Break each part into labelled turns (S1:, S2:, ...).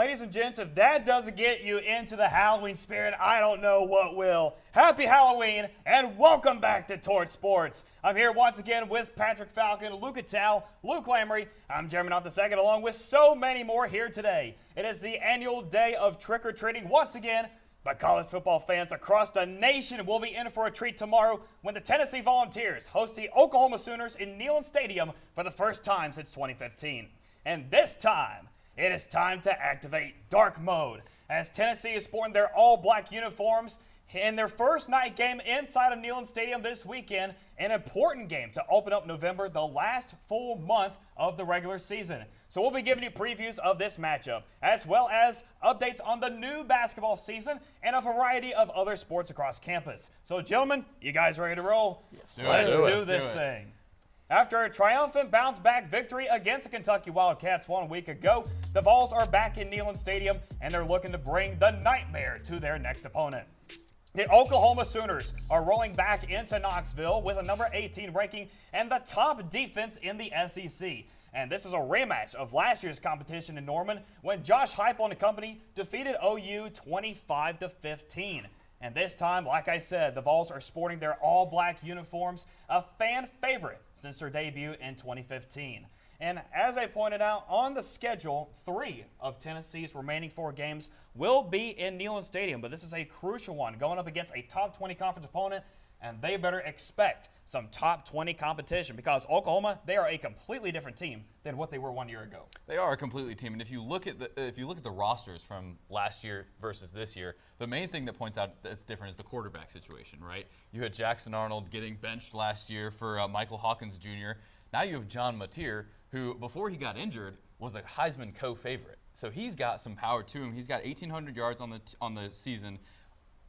S1: ladies and gents, if that doesn't get you into the Halloween spirit, I don't know what will. Happy Halloween, and welcome back to Torch Sports. I'm here once again with Patrick Falcon, Luke Attell, Luke Lamery. I'm Jeremy Knott II, along with so many more here today. It is the annual day of trick-or-treating once again, but college football fans across the nation will be in for a treat tomorrow when the Tennessee Volunteers host the Oklahoma Sooners in Neyland Stadium for the first time since 2015. And this time, it is time to activate dark mode as Tennessee is sporting their all-black uniforms in their first night game inside of Neyland Stadium this weekend, an important game to open up November, the last full month of the regular season. So we'll be giving you previews of this matchup, as well as updates on the new basketball season and a variety of other sports across campus. So gentlemen, you guys ready to roll?
S2: Yes.
S1: Let's do this thing. After a triumphant bounce-back victory against the Kentucky Wildcats 1 week ago, the Vols are back in Neyland Stadium, and they're looking to bring the nightmare to their next opponent. The Oklahoma Sooners are rolling back into Knoxville with a number 18 ranking and the top defense in the SEC. And this is a rematch of last year's competition in Norman when Josh Heupel and company defeated OU 25-15. And this time, like I said, the Vols are sporting their all-black uniforms, a fan favorite since their debut in 2015. And as I pointed out, on the schedule, 3 of Tennessee's remaining 4 games will be in Neyland Stadium. But this is a crucial one, going up against a top 20 conference opponent, and they better expect some top 20 competition because Oklahoma, they are a completely different team than what they were 1 year ago.
S2: They are a completely team, and if you look at the rosters from last year versus this year, the main thing that points out that's different is the quarterback situation, right? You had Jackson Arnold getting benched last year for Michael Hawkins Jr. Now you have John Mateer, who before he got injured was a Heisman co-favorite. So he's got some power to him. He's got 1,800 yards on the season.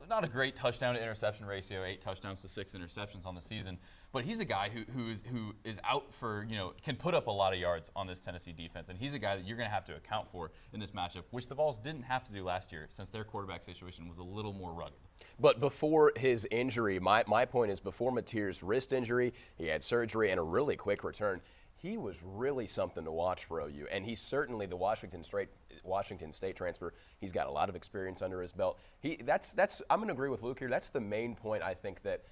S2: Not a great touchdown to interception ratio, 8 touchdowns to 6 interceptions on the season, but he's a guy who is out for, can put up a lot of yards on this Tennessee defense, and he's a guy that you're going to have to account for in this matchup, which the Vols didn't have to do last year since their quarterback situation was a little more rugged.
S3: But before his injury, my point is before Mateer's wrist injury, he had surgery and a really quick return. He was really something to watch for OU, and he's certainly the Washington State transfer. He's got a lot of experience under his belt. I'm going to agree with Luke here. That's the main point I think that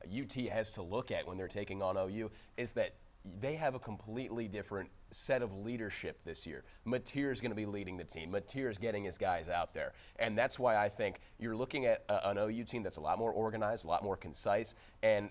S3: UT has to look at when they're taking on OU is that they have a completely different set of leadership this year. Mateer's going to be leading the team. Mateer's getting his guys out there, and that's why I think you're looking at an OU team that's a lot more organized, a lot more concise, and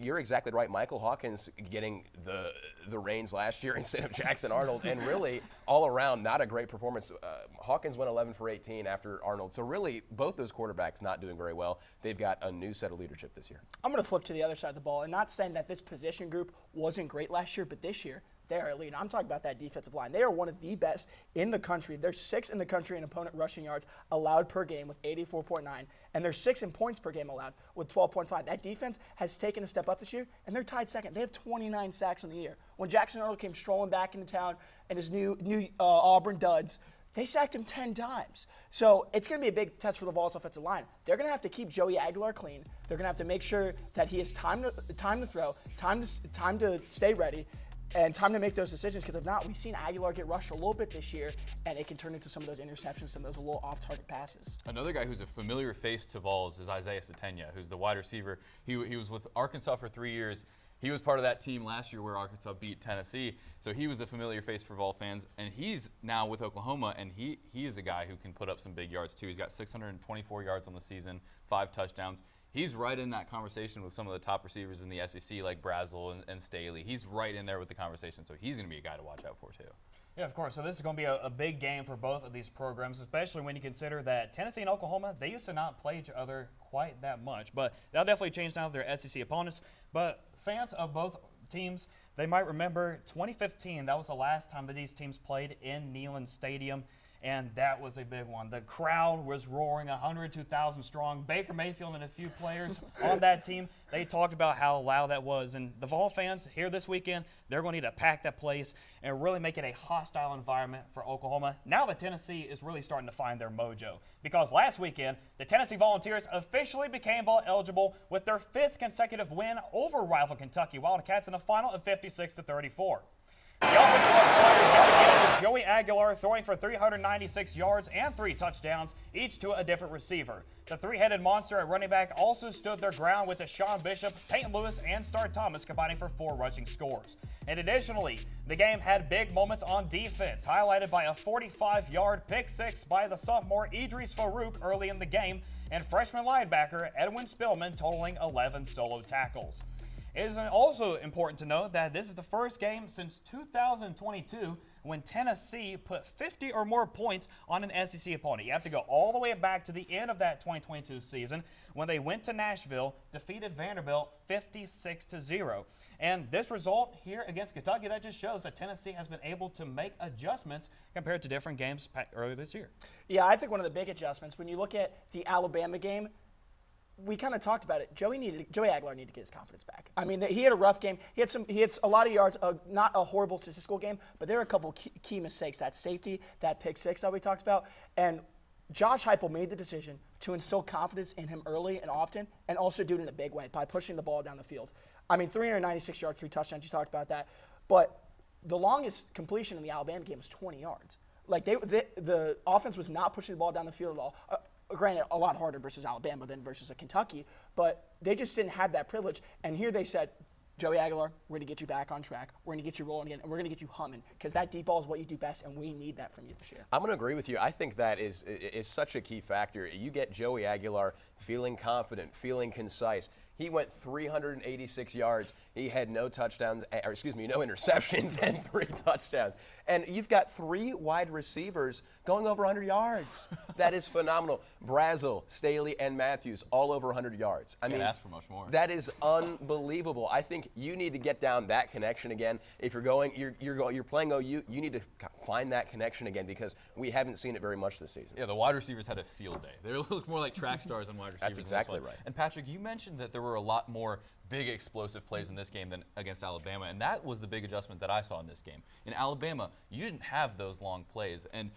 S3: you're exactly right. Michael Hawkins getting the reins last year instead of Jackson Arnold, and really all around not a great performance. Hawkins went 11 for 18 after Arnold. So really both those quarterbacks not doing very well. They've got a new set of leadership this year.
S4: I'm going to flip to the other side of the ball and not saying that this position group wasn't great last year, but this year they are elite. I'm talking about that defensive line. They are one of the best in the country. They're 6th in the country in opponent rushing yards allowed per game with 84.9, and they're 6th in points per game allowed with 12.5. That defense has taken a step up this year, and they're tied 2nd. They have 29 sacks in the year. When Jackson Arnold came strolling back into town and his new Auburn Duds, they sacked him 10 times. So it's going to be a big test for the Vols offensive line. They're going to have to keep Joey Aguilar clean. They're going to have to make sure that he has time to throw, time to stay ready, and time to make those decisions, because if not, we've seen Aguilar get rushed a little bit this year, and it can turn into some of those interceptions, some of those little off-target passes.
S2: Another guy who's a familiar face to Vols is Isaiah Sategna, who's the wide receiver. He was with Arkansas for 3 years. He was part of that team last year where Arkansas beat Tennessee, so he was a familiar face for Vol fans, and he's now with Oklahoma, and he is a guy who can put up some big yards too. He's got 624 yards on the season, 5 touchdowns. He's right in that conversation with some of the top receivers in the SEC like Brazel and Staley. He's right in there with the conversation, so he's going to be a guy to watch out for too.
S1: Yeah, of course. So this is going to be a big game for both of these programs, especially when you consider that Tennessee and Oklahoma, they used to not play each other quite that much. But that'll definitely change now with their SEC opponents. But fans of both teams, they might remember 2015. That was the last time that these teams played in Neyland Stadium. And that was a big one. The crowd was roaring, 102,000 strong. Baker Mayfield and a few players on that team, they talked about how loud that was. And the Vol fans here this weekend, they're going to need to pack that place and really make it a hostile environment for Oklahoma. Now that Tennessee is really starting to find their mojo. Because last weekend, the Tennessee Volunteers officially became bowl eligible with their 5th consecutive win over rival Kentucky Wildcats in a final of 56-34. The offense was on fire yet again, with Joey Aguilar throwing for 396 yards and 3 touchdowns, each to a different receiver. The three-headed monster at running back also stood their ground with Deshaun Bishop, Peyton Lewis, and Star Thomas combining for 4 rushing scores. And additionally, the game had big moments on defense, highlighted by a 45-yard pick six by the sophomore Idris Farouk early in the game, and freshman linebacker Edwin Spillman totaling 11 solo tackles. It is also important to note that this is the first game since 2022 when Tennessee put 50 or more points on an SEC opponent. You have to go all the way back to the end of that 2022 season when they went to Nashville, defeated Vanderbilt 56-0. And this result here against Kentucky, that just shows that Tennessee has been able to make adjustments compared to different games earlier this year. Yeah,
S4: I think one of the big adjustments, when you look at the Alabama game, we kind of talked about it. Joey Aguilar needed to get his confidence back. I mean, he had a rough game. He had a lot of yards, not a horrible statistical game, but there were a couple key mistakes. That safety, that pick six that we talked about, and Josh Heupel made the decision to instill confidence in him early and often, and also do it in a big way by pushing the ball down the field. I mean, 396 yards, 3 touchdowns. You talked about that, but the longest completion in the Alabama game was 20 yards. Like the offense was not pushing the ball down the field at all. Granted, a lot harder versus Alabama than versus a Kentucky, but they just didn't have that privilege. And here they said, Joey Aguilar, we're going to get you back on track. We're going to get you rolling again, and we're going to get you humming because that deep ball is what you do best, and we need that from you this year.
S3: I'm going to agree with you. I think that is such a key factor. You get Joey Aguilar feeling confident, feeling concise. He went 386 yards. He had no interceptions and 3 touchdowns. And you've got 3 wide receivers going over 100 yards. That is phenomenal. Brazel, Staley, and Matthews all over 100 yards.
S2: I mean, ask for much more.
S3: That is unbelievable. I think you need to get down that connection again. If you're playing OU, you need to find that connection again because we haven't seen it very much this season.
S2: Yeah, the wide receivers had a field day. They look more like track stars than wide receivers.
S3: That's exactly right.
S2: And Patrick, you mentioned that there were a lot more big explosive plays in this game than against Alabama, and that was the big adjustment that I saw in this game. In Alabama, you didn't have those long plays, and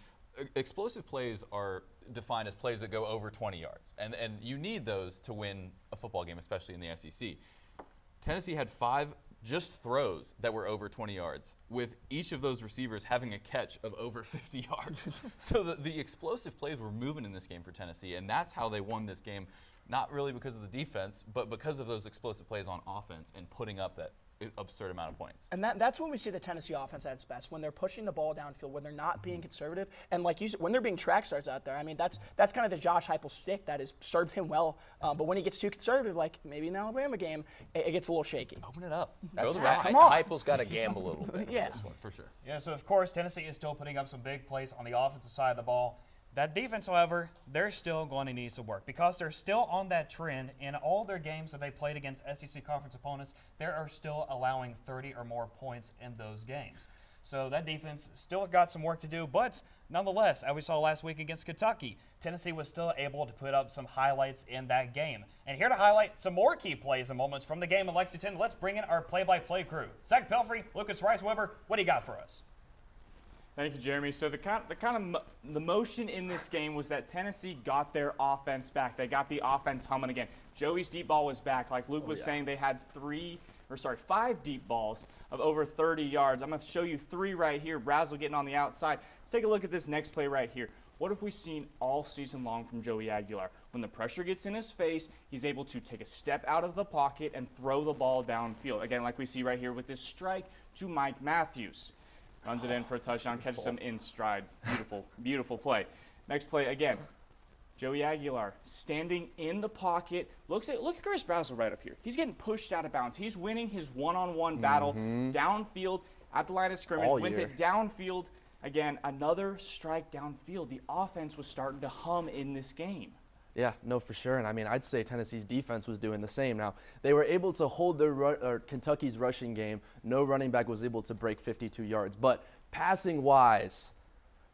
S2: explosive plays are defined as plays that go over 20 yards, and you need those to win a football game, especially in the SEC. Tennessee had 5 just throws that were over 20 yards, with each of those receivers having a catch of over 50 yards. So the explosive plays were moving in this game for Tennessee, and that's how they won this game. Not really because of the defense, but because of those explosive plays on offense and putting up that absurd amount of points.
S4: And that's when we see the Tennessee offense at its best, when they're pushing the ball downfield, when they're not being conservative, and like you said, when they're being track stars out there. I mean, that's kind of the Josh Heupel stick that has served him well. But when he gets too conservative, like maybe in the Alabama game, it gets a little shaky.
S2: Open it up.
S3: Heupel's got to gamble a little bit.
S4: Yeah,
S3: this one
S2: for sure.
S1: Yeah. So of course, Tennessee is still putting up some big plays on the offensive side of the ball. That defense, however, they're still going to need some work because they're still on that trend. In all their games that they played against SEC conference opponents, they are still allowing 30 or more points in those games. So that defense still got some work to do, but nonetheless, as we saw last week against Kentucky, Tennessee was still able to put up some highlights in that game. And here to highlight some more key plays and moments from the game in Lexington, let's bring in our play-by-play crew. Zach Pelfrey, Lucas Rice-Weber, what do you got for us?
S5: Thank you, Jeremy. So the motion in this game was that Tennessee got their offense back. They got the offense humming again. Joey's deep ball was back. Like Luke was saying, they had 5 deep balls of over 30 yards. I'm going to show you 3 right here. Brazel getting on the outside. Let's take a look at this next play right here. What have we seen all season long from Joey Aguilar? When the pressure gets in his face, he's able to take a step out of the pocket and throw the ball downfield. Again, like we see right here with this strike to Mike Matthews. Runs it in for a touchdown, catches him in stride. Beautiful, beautiful play. Next play again. Joey Aguilar standing in the pocket. Look at Chris Brazel right up here. He's getting pushed out of bounds. He's winning his one-on-one battle downfield at the line of scrimmage. Wins it downfield. Again, another strike downfield. The offense was starting to hum in this game.
S6: Yeah, no, for sure. And I mean, I'd say Tennessee's defense was doing the same. Now, they were able to hold their Kentucky's rushing game. No running back was able to break 52 yards. But passing-wise,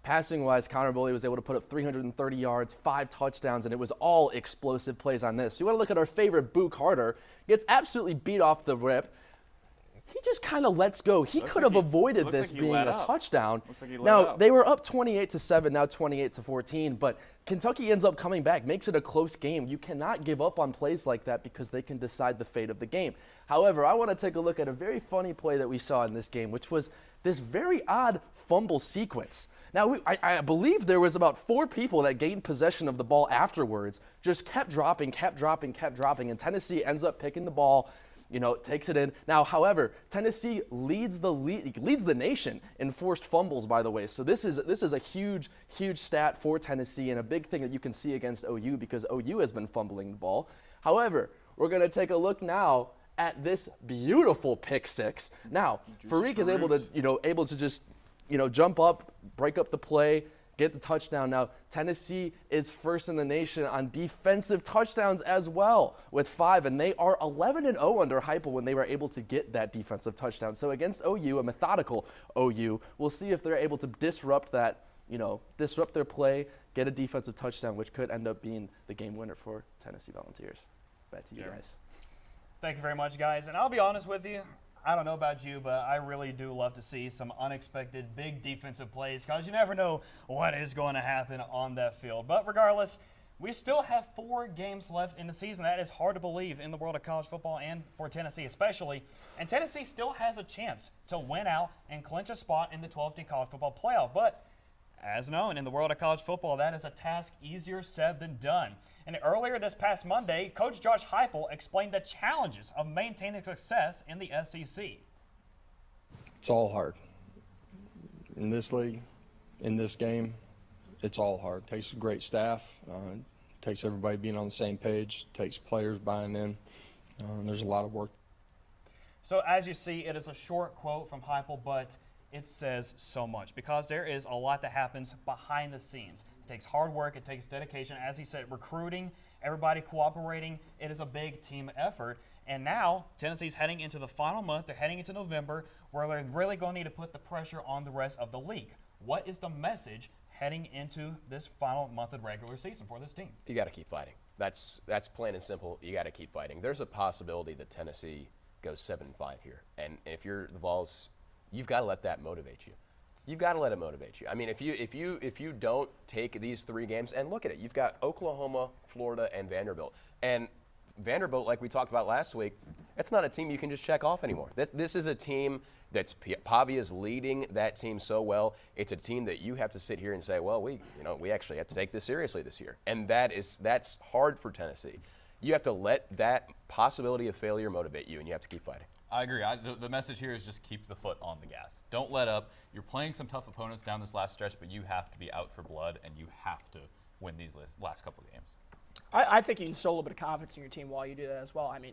S6: Connor Boley was able to put up 330 yards, 5 touchdowns, and it was all explosive plays on this. You want to look at our favorite Boo Carter, gets absolutely beat off the rip. he just kind of lets go. He
S5: Looks
S6: could
S5: like
S6: have
S5: he-
S6: avoided
S5: looks
S6: this
S5: like he
S6: being
S5: let
S6: a
S5: up.
S6: touchdown.
S5: Looks like he let
S6: Now,
S5: up.
S6: they were up 28-7, now 28-14, but Kentucky ends up coming back, makes it a close game. You cannot give up on plays like that because they can decide the fate of the game. However, I want to take a look at a very funny play that we saw in this game, which was this very odd fumble sequence. Now, I believe there was about 4 people that gained possession of the ball afterwards, just kept dropping, and Tennessee ends up picking the ball, takes it in. Now, however, Tennessee leads the nation in forced fumbles, by the way. So this is a huge stat for Tennessee and a big thing that you can see against OU because OU has been fumbling the ball. However, we're going to take a look now at this beautiful pick six. Now, Farik is able to just jump up, break up the play, get the touchdown. Now, Tennessee is first in the nation on defensive touchdowns as well with 5, and they are 11-0 under Heupel when they were able to get that defensive touchdown. So against OU, a methodical OU, we'll see if they're able to disrupt that, disrupt their play, get a defensive touchdown, which could end up being the game winner for Tennessee Volunteers. Back to you guys.
S1: Thank you very much, guys. And I'll be honest with you, I don't know about you, but I really do love to see some unexpected big defensive plays because you never know what is going to happen on that field. But regardless, we still have 4 games left in the season. That is hard to believe in the world of college football and for Tennessee especially. And Tennessee still has a chance to win out and clinch a spot in the 12-team college football playoff. But as known, in the world of college football, that is a task easier said than done. And earlier this past Monday, Coach Josh Heupel explained the challenges of maintaining success in the SEC.
S7: It's all hard. In this league, in this game, it's all hard. It takes a great staff. It takes everybody being on the same page. It takes players buying in. There's a lot of work.
S1: So as you see, it is a short quote from Heupel, but it says so much because there is a lot that happens behind the scenes. It takes hard work. It takes dedication. As he said, recruiting, everybody cooperating. It is a big team effort. And now Tennessee's heading into the final month. They're heading into November where they're really going to need to put the pressure on the rest of the league. What is the message heading into this final month of regular season for this team?
S3: You got to keep fighting. That's plain and simple. You got to keep fighting. There's a possibility that Tennessee goes 7-5 here. And if you're the Vols, you've got to let that motivate you. You've got to let it motivate you. I mean, if you don't take these 3 games and look at it, you've got Oklahoma, Florida, and Vanderbilt. And Vanderbilt, like we talked about last week, it's not a team you can just check off anymore. This is a team that's Pavia's leading that team so well. It's a team that you have to sit here and say, well, we actually have to take this seriously this year, and that's hard for Tennessee. You have to let that possibility of failure motivate you, and you have to keep fighting.
S2: I agree. The message here is just keep the foot on the gas. Don't let up. You're playing some tough opponents down this last stretch, but you have to be out for blood, and you have to win these last couple of games.
S4: I think you can instill a little bit of confidence in your team while you do that as well. I mean,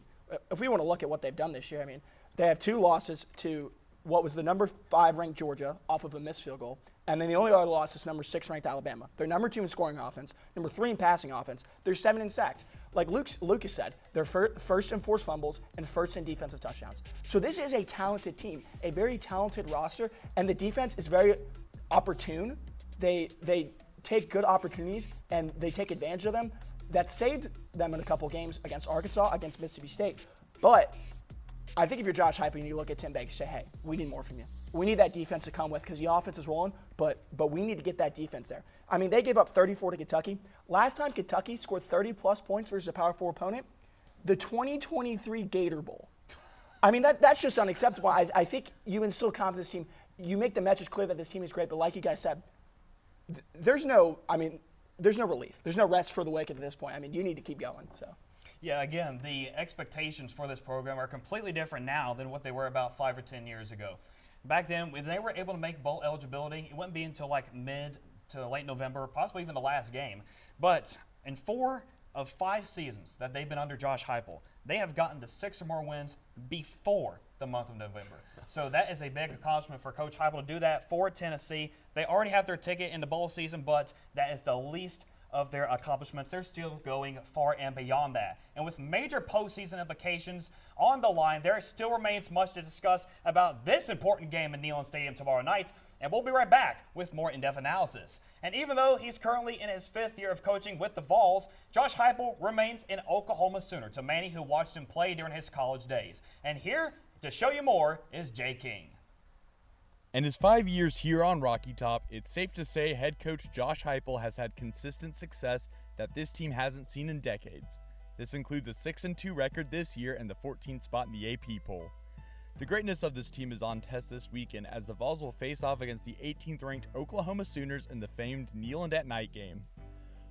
S4: if we want to look at what they've done this year, I mean, they have 2 losses to what was the number 5 ranked Georgia off of a missed field goal, and then the only other loss is number 6 ranked Alabama. They're number 2 in scoring offense, number 3 in passing offense. They're 7 in sacks. Like Lucas said, they're first in forced fumbles and first in defensive touchdowns. So this is a talented team, a very talented roster, and the defense is very opportune. They take good opportunities and they take advantage of them. That saved them in a couple games against Arkansas, against Mississippi State. But I think if you're Josh Heupel and you look at Tim Banks, you say, hey, we need more from you. We need that defense to come with because the offense is rolling, but we need to get that defense there. I mean, they gave up 34 to Kentucky. Last time Kentucky scored 30-plus points versus a Power 4 opponent, the 2023 Gator Bowl. I mean, that's just unacceptable. I think you instill confidence in this team. You make the message clear that this team is great, but like you guys said, there's no relief. There's no rest for the wicked at this point. I mean, you need to keep going. So.
S1: Yeah, again, the expectations for this program are completely different now than what they were about 5 or 10 years ago. Back then, when they were able to make bowl eligibility, it wouldn't be until like mid to late November, possibly even the last game. But in 4 of 5 seasons that they've been under Josh Heupel, they have gotten to 6 or more wins before the month of November. So that is a big accomplishment for Coach Heupel to do that for Tennessee. They already have their ticket in the bowl season, but that is the least of their accomplishments. They're still going far and beyond that. And with major postseason implications on the line, there still remains much to discuss about this important game in Neyland Stadium tomorrow night. And we'll be right back with more in-depth analysis. And even though he's currently in his 5th year of coaching with the Vols, Josh Heupel remains an Oklahoma Sooner to many who watched him play during his college days. And here To show you more is Jay King.
S8: In his 5 years here on Rocky Top, it's safe to say head coach Josh Heupel has had consistent success that this team hasn't seen in decades. This includes a 6-2 record this year and the 14th spot in the AP poll. The greatness of this team is on test this weekend as the Vols will face off against the 18th ranked Oklahoma Sooners in the famed Neyland at Night game.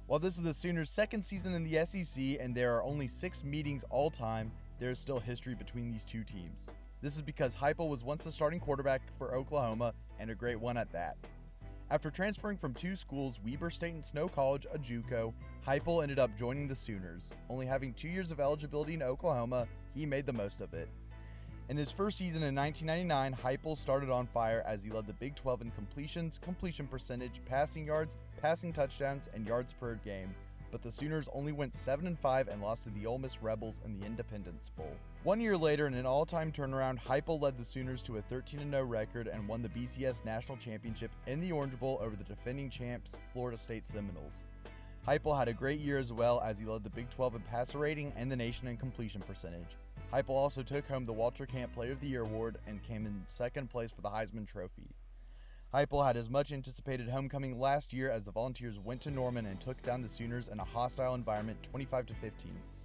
S8: While this is the Sooners' second season in the SEC and there are only 6 meetings all time, there is still history between these two teams. This is because Heupel was once the starting quarterback for Oklahoma, and a great one at that. After transferring from 2 schools, Weber State and Snow College, a JUCO, Heupel ended up joining the Sooners. Only having 2 years of eligibility in Oklahoma, he made the most of it. In his first season in 1999, Heupel started on fire as he led the Big 12 in completions, completion percentage, passing yards, passing touchdowns, and yards per game. But the Sooners only went 7-5 and lost to the Ole Miss Rebels in the Independence Bowl. 1 year later, in an all-time turnaround, Heupel led the Sooners to a 13-0 record and won the BCS National Championship in the Orange Bowl over the defending champs, Florida State Seminoles. Heupel had a great year as well as he led the Big 12 in passer rating and the nation in completion percentage. Heupel also took home the Walter Camp Player of the Year award and came in second place for the Heisman Trophy. Heupel had his much anticipated homecoming last year as the Volunteers went to Norman and took down the Sooners in a hostile environment 25-15.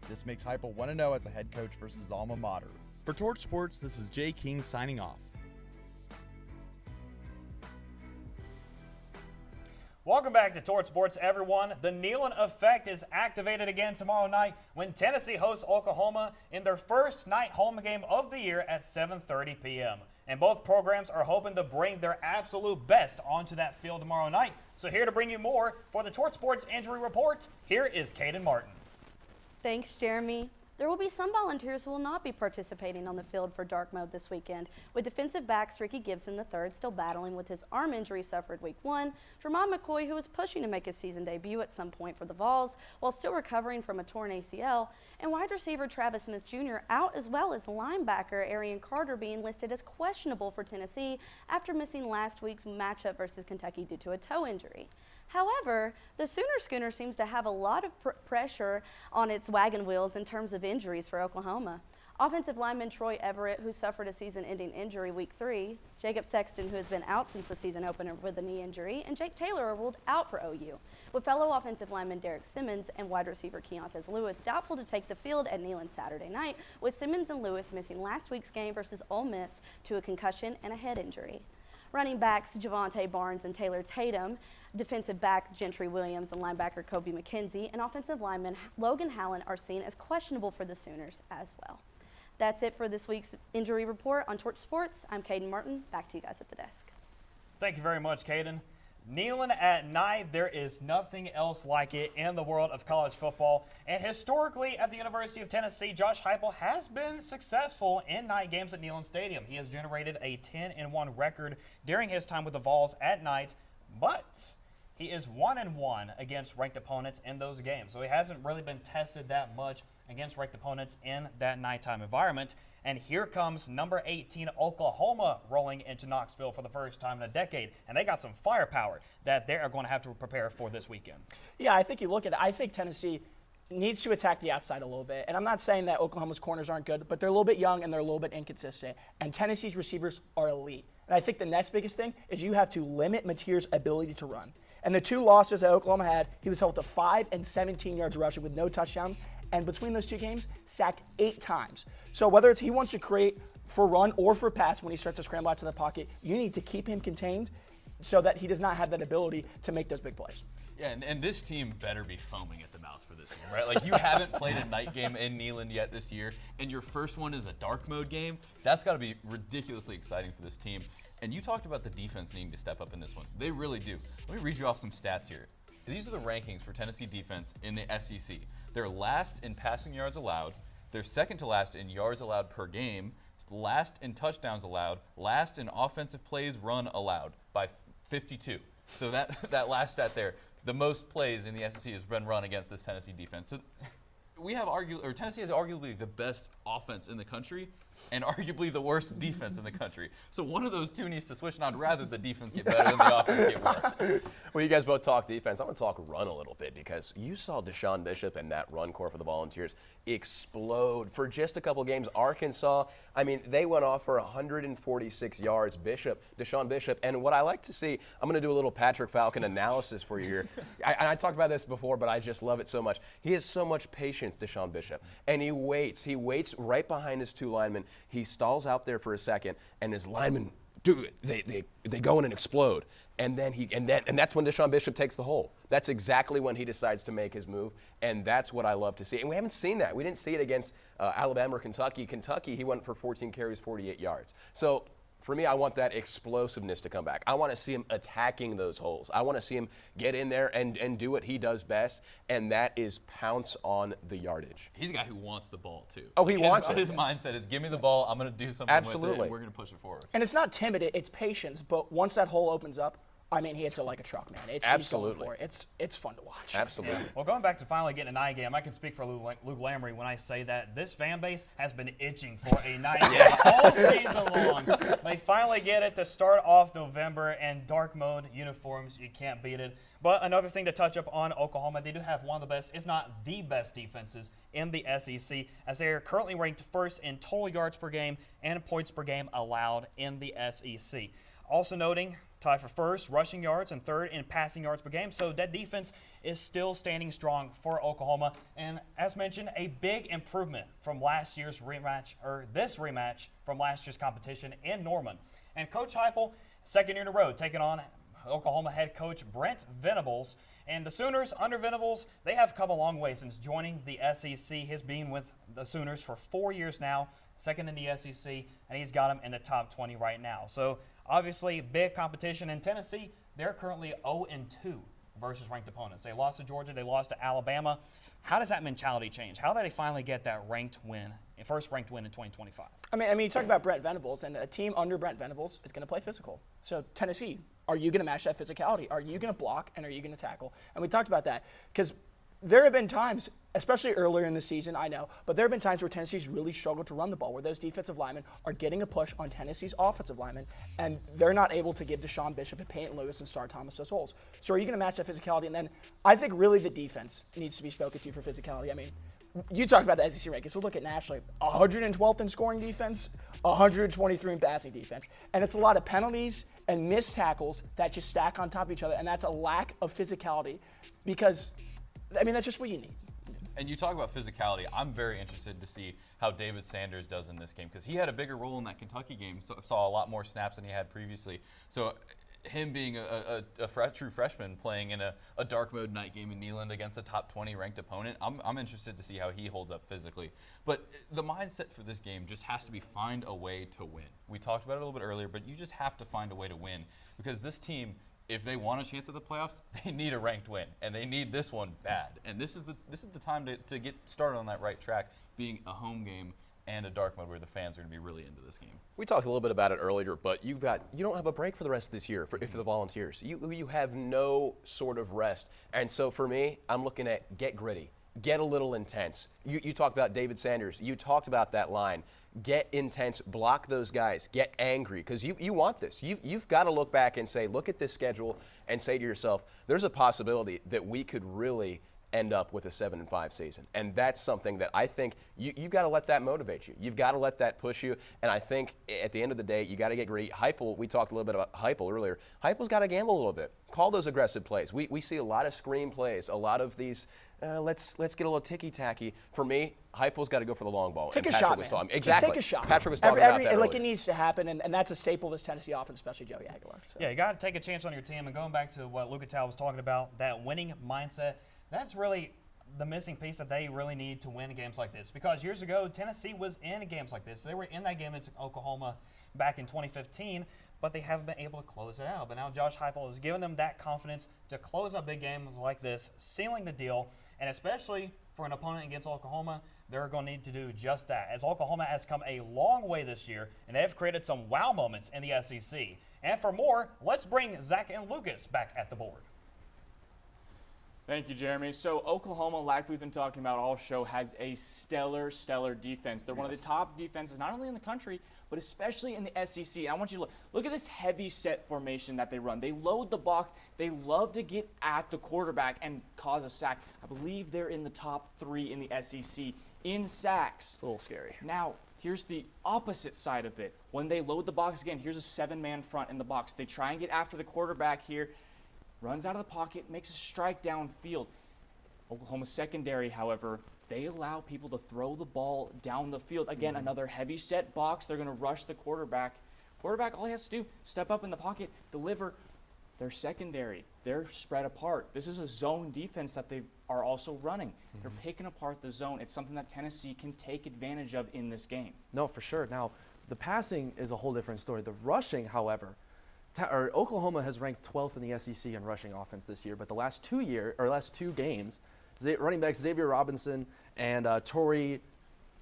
S8: This makes Heupel 1-0 as a head coach versus alma mater. For Torch Sports, this is Jay King signing off.
S1: Welcome back to Torch Sports, everyone. The Neyland effect is activated again tomorrow night when Tennessee hosts Oklahoma in their first night home game of the year at 7:30 p.m. And both programs are hoping to bring their absolute best onto that field tomorrow night. So here to bring you more for the Torch Sports Injury Report, here is Caden Martin.
S9: Thanks, Jeremy. There will be some Volunteers who will not be participating on the field for dark mode this weekend, with defensive backs Ricky Gibson III still battling with his arm injury suffered week 1, Jermon McCoy, who was pushing to make his season debut at some point for the Vols while still recovering from a torn ACL, and wide receiver Travis Smith Jr. out, as well as linebacker Arian Carter being listed as questionable for Tennessee after missing last week's matchup versus Kentucky due to a toe injury. However, the Sooner Schooner seems to have a lot of pressure on its wagon wheels in terms of injuries for Oklahoma. Offensive lineman Troy Everett, who suffered a season-ending injury week 3, Jacob Sexton, who has been out since the season opener with a knee injury, and Jake Taylor are ruled out for OU, with fellow offensive lineman Derek Simmons and wide receiver Keontae Lewis doubtful to take the field at Neyland Saturday night, with Simmons and Lewis missing last week's game versus Ole Miss to a concussion and a head injury. Running backs Javonte Barnes and Taylor Tatum, defensive back Gentry Williams and linebacker Kobe McKenzie, and offensive lineman Logan Hallen are seen as questionable for the Sooners as well. That's it for this week's injury report on Torch Sports. I'm Caden Martin. Back to you guys at the desk.
S1: Thank you very much, Caden. Neyland at night, there is nothing else like it in the world of college football. And historically, at the University of Tennessee, Josh Heupel has been successful in night games at Neyland Stadium. He has generated a 10-1 record during his time with the Vols at night, but he is 1-1 against ranked opponents in those games. So he hasn't really been tested that much against ranked opponents in that nighttime environment. And here comes number 18 Oklahoma rolling into Knoxville for the first time in a decade. And they got some firepower that they are going to have to prepare for this weekend.
S4: Yeah, I think you look at it. I think Tennessee needs to attack the outside a little bit. And I'm not saying that Oklahoma's corners aren't good, but they're a little bit young and they're a little bit inconsistent. And Tennessee's receivers are elite. And I think the next biggest thing is you have to limit Mateer's ability to run. And the 2 losses that Oklahoma had, he was held to 5 and 17 yards rushing with no touchdowns. And between those 2 games, sacked 8 times. So whether it's he wants to create for run or for pass when he starts to scramble out to the pocket, you need to keep him contained so that he does not have that ability to make those big plays.
S2: Yeah, and this team better be foaming at the mouth for this game, right? Like, you haven't played a night game in Neyland yet this year, and your first one is a dark mode game. That's got to be ridiculously exciting for this team. And you talked about the defense needing to step up in this one. They really do. Let me read you off some stats here. These are the rankings for Tennessee defense in the SEC. They're last in passing yards allowed. They're second to last in yards allowed per game, last in touchdowns allowed, last in offensive plays run allowed by 52. So that last stat there, the most plays in the SEC has been run against this Tennessee defense. So Tennessee has arguably the best offense in the country and arguably the worst defense in the country. So one of those two needs to switch, and I'd rather the defense get better than the offense get worse.
S3: Well, you guys both talk defense. I'm going to talk run a little bit because you saw Deshaun Bishop and that run core for the Volunteers explode for just a couple games. Arkansas, I mean, they went off for 146 yards, Deshaun Bishop. And what I like to see, I'm going to do a little Patrick Falcon analysis for you here. I talked about this before, but I just love it so much. He has so much patience, Deshaun Bishop. And he waits right behind his two linemen. He stalls out there for a second, and his linemen do it. They go in and explode. And that's when Deshaun Bishop takes the hole. That's exactly when he decides to make his move, and that's what I love to see. And we haven't seen that. We didn't see it against Alabama or Kentucky. Kentucky, he went for 14 carries, 48 yards. So for me, I want that explosiveness to come back. I want to see him attacking those holes. I want to see him get in there and do what he does best, and that is pounce on the yardage.
S2: He's a guy who wants the ball, too.
S3: Oh, he wants it.
S2: His mindset is, give me the ball, I'm going to do something with it, and we're going to push it forward.
S4: And it's not timid, it's patience, but once that hole opens up, I mean, he hits it like a truck, man.
S3: Absolutely.
S4: He's going for it. It's fun to watch.
S3: Absolutely.
S1: Yeah. Well, going back to finally getting a night game, I can speak for Luke Lamry when I say that this fan base has been itching for a night game all season long. They finally get it to start off November, and dark mode uniforms, you can't beat it. But another thing to touch up on Oklahoma, they do have one of the best, if not the best defenses in the SEC, as they are currently ranked first in total yards per game and points per game allowed in the SEC. Also noting, tied for first rushing yards and third in passing yards per game. So that defense is still standing strong for Oklahoma. And as mentioned, a big improvement from last year's rematch, or this rematch from last year's competition in Norman. And Coach Heupel, second year in a row, taking on Oklahoma head coach Brent Venables. And the Sooners, under Venables, they have come a long way since joining the SEC. He's been with the Sooners for 4 years now, second in the SEC, and he's got them in the top 20 right now. So obviously, big competition in Tennessee. They're currently 0-2 versus ranked opponents. They lost to Georgia. They lost to Alabama. How does that mentality change? How do they finally get that first ranked win in 2025?
S4: I mean, you talk about Brent Venables, and a team under Brent Venables is going to play physical. So Tennessee, are you going to match that physicality? Are you going to block, and are you going to tackle? And we talked about that because there have been times, especially earlier in the season, I know, but there have been times where Tennessee's really struggled to run the ball, where those defensive linemen are getting a push on Tennessee's offensive linemen, and they're not able to give Deshaun Bishop and Peyton Lewis and Star Thomas those holes. So are you going to match that physicality? And then I think really the defense needs to be spoken to for physicality. I mean, you talked about the SEC rankings, so look at nationally, 112th in scoring defense, 123 in passing defense. And it's a lot of penalties and missed tackles that just stack on top of each other, and that's a lack of physicality because, I mean, that's just what you need.
S2: And you talk about physicality. I'm very interested to see how David Sanders does in this game because he had a bigger role in that Kentucky game, saw a lot more snaps than he had previously. So him being a true freshman playing in a dark mode night game in Neyland against a top 20 ranked opponent, I'm interested to see how he holds up physically. But the mindset for this game just has to be find a way to win. We talked about it a little bit earlier, but you just have to find a way to win because this team, if they want a chance at the playoffs, they need a ranked win, and they need this one bad. And this is the time to get started on that right track, being a home game and a dark mode where the fans are going to be really into this game.
S3: We talked a little bit about it earlier, but you don't have a break for the rest of this year for the Volunteers. You have no sort of rest. And so for me, I'm looking at get gritty, get a little intense. You talked about David Sanders. You talked about that line. Get intense, block those guys, get angry, because you want this. You've got to look back and say, look at this schedule and say to yourself, there's a possibility that we could really end up with a 7-5 season. And that's something that I think you've got to let that motivate you. You've got to let that push you. And I think at the end of the day, you got to get gritty. Heupel, we talked a little bit about Heupel earlier. Heupel's got to gamble a little bit. Call those aggressive plays. We see a lot of screen plays, a lot of these, let's get a little ticky-tacky. For me, Heupel's got to go for the long ball.
S4: Take a shot, man.
S3: Exactly.
S4: Just take a shot.
S3: Patrick was talking about that
S4: like
S3: earlier.
S4: it needs to happen, and that's a staple of this Tennessee offense, especially Joey Aguilar. So.
S1: Yeah, you got to take a chance on your team. And going back to what Luke Tal was talking about, that winning mindset, that's really the missing piece that they really need to win games like this. Because years ago, Tennessee was in games like this. They were in that game against Oklahoma back in 2015, but they haven't been able to close it out. But now Josh Heupel has given them that confidence to close out big games like this, sealing the deal. And especially for an opponent against Oklahoma, they're going to need to do just that, as Oklahoma has come a long way this year, and they have created some wow moments in the SEC. And for more, let's bring Zach and Lucas back at the board.
S5: Thank you, Jeremy. So Oklahoma, like we've been talking about all show, has a stellar defense. They're one of the top defenses, not only in the country, but especially in the SEC. And I want you to look at this heavy set formation that they run. They load the box. They love to get at the quarterback and cause a sack. I believe they're in the top 3 in the SEC in sacks.
S6: It's a little scary.
S5: Now, here's the opposite side of it. When they load the box again, here's a 7-man front in the box. They try and get after the quarterback here. Runs out of the pocket, makes a strike downfield. Oklahoma's secondary, however, they allow people to throw the ball down the field. Again, another heavy set box. They're going to rush the quarterback. Quarterback, all he has to do, step up in the pocket, deliver. Their secondary, they're spread apart. This is a zone defense that they are also running. They're picking apart the zone. It's something that Tennessee can take advantage of in this game.
S6: No, for sure. Now, the passing is a whole different story. The rushing, however, Oklahoma has ranked 12th in the SEC in rushing offense this year, but the last 2 games, running backs Xavier Robinson and Torrey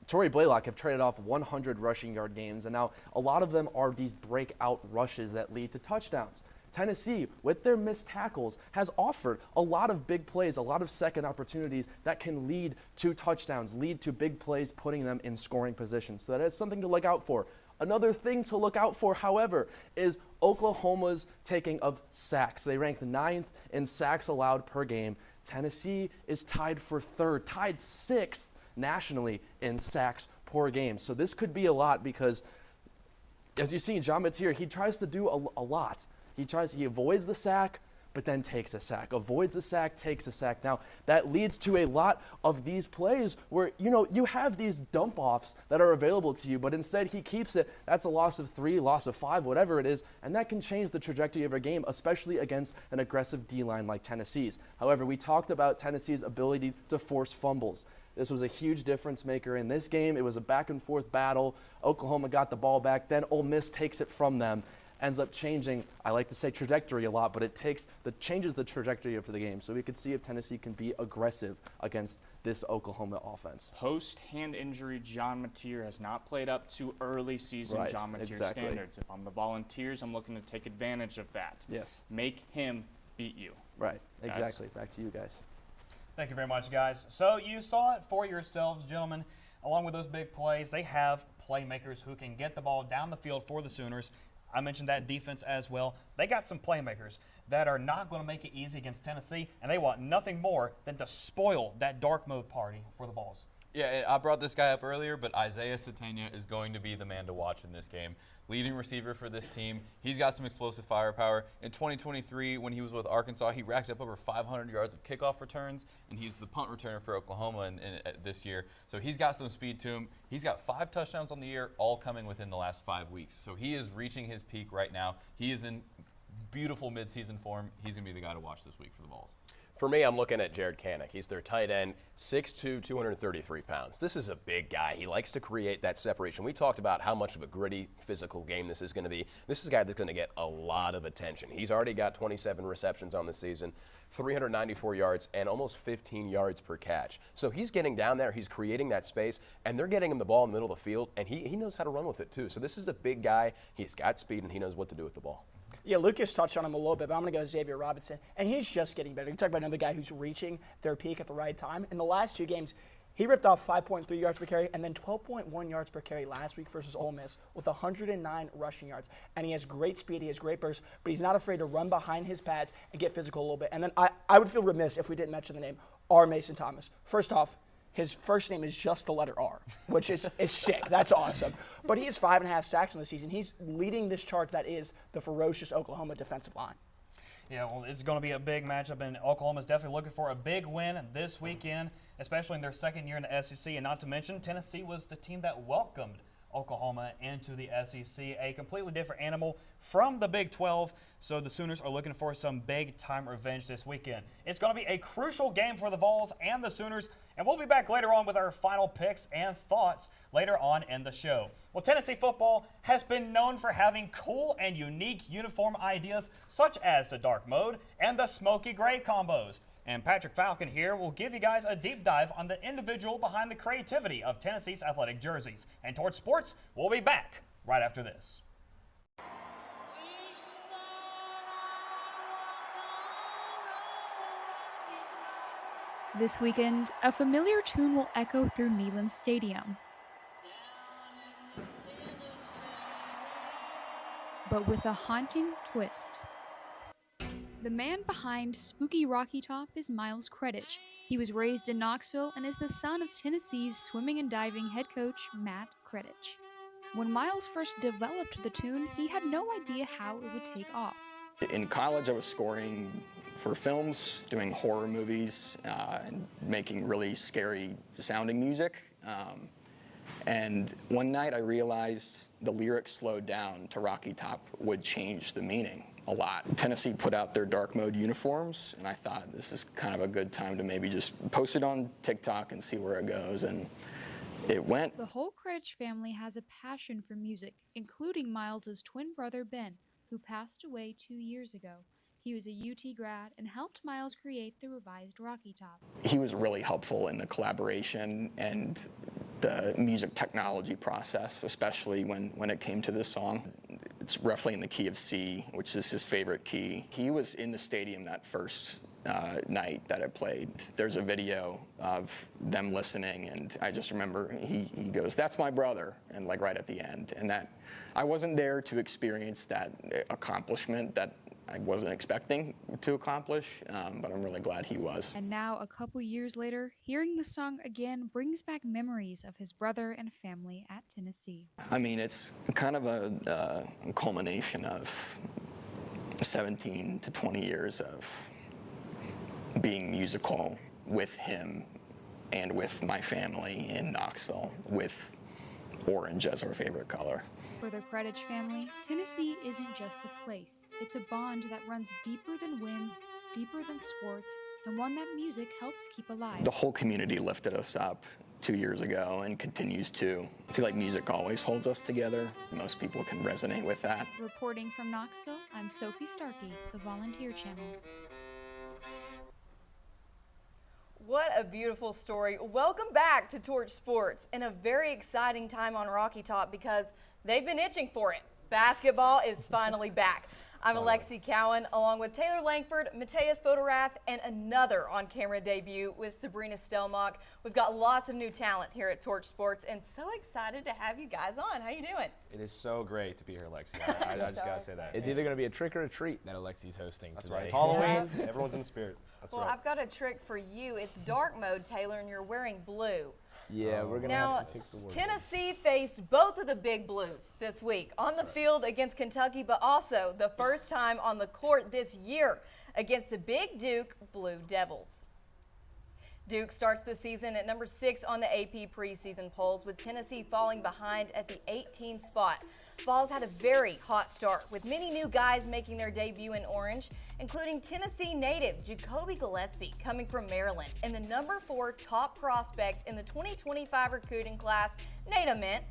S6: Blaylock have traded off 100 rushing yard games, and now a lot of them are these breakout rushes that lead to touchdowns. Tennessee, with their missed tackles, has offered a lot of big plays, a lot of second opportunities that can lead to touchdowns, lead to big plays, putting them in scoring positions. So that is something to look out for. Another thing to look out for, however, is Oklahoma's taking of sacks. They rank 9th in sacks allowed per game. Tennessee is tied for 3rd, tied 6th nationally in sacks per game. So this could be a lot because, as you see, John Mateer, he tries to do a lot. He avoids the sack, but then takes a sack. Avoids the sack, takes a sack. Now, that leads to a lot of these plays where, you have these dump-offs that are available to you, but instead he keeps it. That's a loss of 3, loss of 5, whatever it is, and that can change the trajectory of a game, especially against an aggressive D-line like Tennessee's. However, we talked about Tennessee's ability to force fumbles. This was a huge difference maker in this game. It was a back-and-forth battle. Oklahoma got the ball back. Then Ole Miss takes it from them. Ends up changing, I like to say trajectory a lot, but it changes the trajectory of the game. So we could see if Tennessee can be aggressive against this Oklahoma offense.
S5: Post-hand injury, John Mateer has not played up to early season John Mateer standards. If I'm the Volunteers, I'm looking to take advantage of that.
S6: Yes.
S5: Make him beat you.
S6: Right, exactly. Back to you guys.
S1: Thank you very much, guys. So you saw it for yourselves, gentlemen. Along with those big plays, they have playmakers who can get the ball down the field for the Sooners. I mentioned that defense as well. They got some playmakers that are not going to make it easy against Tennessee, and they want nothing more than to spoil that dark mode party for the Vols.
S2: Yeah, I brought this guy up earlier, but Isaiah Sategna is going to be the man to watch in this game. Leading receiver for this team. He's got some explosive firepower. In 2023, when he was with Arkansas, he racked up over 500 yards of kickoff returns, and he's the punt returner for Oklahoma this year. So he's got some speed to him. He's got 5 touchdowns on the year, all coming within the last 5 weeks. So he is reaching his peak right now. He is in beautiful midseason form. He's going to be the guy to watch this week for the Vols.
S3: For me, I'm looking at Jared Kanak. He's their tight end, 6'2", 233 pounds. This is a big guy. He likes to create that separation. We talked about how much of a gritty, physical game this is going to be. This is a guy that's going to get a lot of attention. He's already got 27 receptions on the season, 394 yards, and almost 15 yards per catch. So he's getting down there. He's creating that space, and they're getting him the ball in the middle of the field, and he knows how to run with it, too. So this is a big guy. He's got speed, and he knows what to do with the ball.
S4: Yeah, Lucas touched on him a little bit, but I'm going to go Xavier Robinson, and he's just getting better. You talk about another guy who's reaching their peak at the right time. In the last 2 games, he ripped off 5.3 yards per carry and then 12.1 yards per carry last week versus Ole Miss with 109 rushing yards. And he has great speed, he has great burst, but he's not afraid to run behind his pads and get physical a little bit. And then I would feel remiss if we didn't mention the name R. Mason Thomas. First off, his first name is just the letter R, which is sick. That's awesome. But he has 5.5 sacks in the season. He's leading this charge that is the ferocious Oklahoma defensive line.
S1: Yeah, well, it's going to be a big matchup, and Oklahoma's definitely looking for a big win this weekend, especially in their second year in the SEC. And not to mention, Tennessee was the team that welcomed Oklahoma into the SEC, a completely different animal from the Big 12. So the Sooners are looking for some big-time revenge this weekend. It's going to be a crucial game for the Vols and the Sooners, and we'll be back later on with our final picks and thoughts later on in the show. Well, Tennessee football has been known for having cool and unique uniform ideas such as the dark mode and the smoky gray combos. And Patrick Falcon here will give you guys a deep dive on the individual behind the creativity of Tennessee's athletic jerseys. And Torch Sports, we'll be back right after this.
S10: This weekend, a familiar tune will echo through Neyland Stadium. But with a haunting twist. The man behind Spooky Rocky Top is Miles Kredich. He was raised in Knoxville and is the son of Tennessee's swimming and diving head coach, Matt Kredich. When Miles first developed the tune, he had no idea how it would take off.
S11: In college, I was scoring for films, doing horror movies, and making really scary sounding music. And one night I realized the lyrics slowed down to Rocky Top would change the meaning a lot. Tennessee put out their dark mode uniforms, and I thought this is kind of a good time to maybe just post it on TikTok and see where it goes, and it went.
S10: The whole Kredich family has a passion for music, including Miles's twin brother Ben, who passed away 2 years ago. He was a UT grad and helped Miles create the revised Rocky Top.
S11: He was really helpful in the collaboration and the music technology process, especially when it came to this song. It's roughly in the key of C, which is his favorite key. He was in the stadium that first night that it played. There's a video of them listening, and I just remember he goes, "That's my brother," and like right at the end. And that I wasn't there to experience that accomplishment that I wasn't expecting to accomplish, but I'm really glad he was.
S10: And now, a couple years later, hearing the song again brings back memories of his brother and family at Tennessee.
S11: I mean, it's kind of a culmination of 17 to 20 years of being musical with him and with my family in Knoxville, with orange as our favorite color.
S10: For the Kredich family, Tennessee isn't just a place. It's a bond that runs deeper than wins, deeper than sports, and one that music helps keep alive.
S11: The whole community lifted us up 2 years ago and continues to. I feel like music always holds us together. Most people can resonate with that.
S10: Reporting from Knoxville, I'm Sophie Starkey, the Volunteer Channel.
S12: What a beautiful story. Welcome back to Torch Sports, and a very exciting time on Rocky Top because they've been itching for it. Basketball is finally back. I'm Alexi Cowan, along with Taylor Langford, Mateus Fotorath, and another on-camera debut with Sabrina Stelmach. We've got lots of new talent here at Torch Sports, and so excited to have you guys on. How you doing?
S13: It is so great to be here, Lexi. I just got to say that.
S14: It's either going to be a trick or a treat that Alexi's hosting
S13: That's
S14: today.
S13: right. It's Halloween. Everyone's in the spirit. That's
S12: well,
S13: right.
S12: I've got a trick for you. It's dark mode, Taylor, and you're wearing blue.
S14: Yeah, we're going to have to fix the word.
S12: Tennessee faced both of the big blues this week on the field against Kentucky, but also the first time on the court this year against the Big Duke Blue Devils. Duke starts the season at number 6 on the AP preseason polls, with Tennessee falling behind at the 18th spot. Vols had a very hot start, with many new guys making their debut in orange, including Tennessee native Jacoby Gillespie coming from Maryland, and the number 4 top prospect in the 2025 recruiting class, Nate Ament.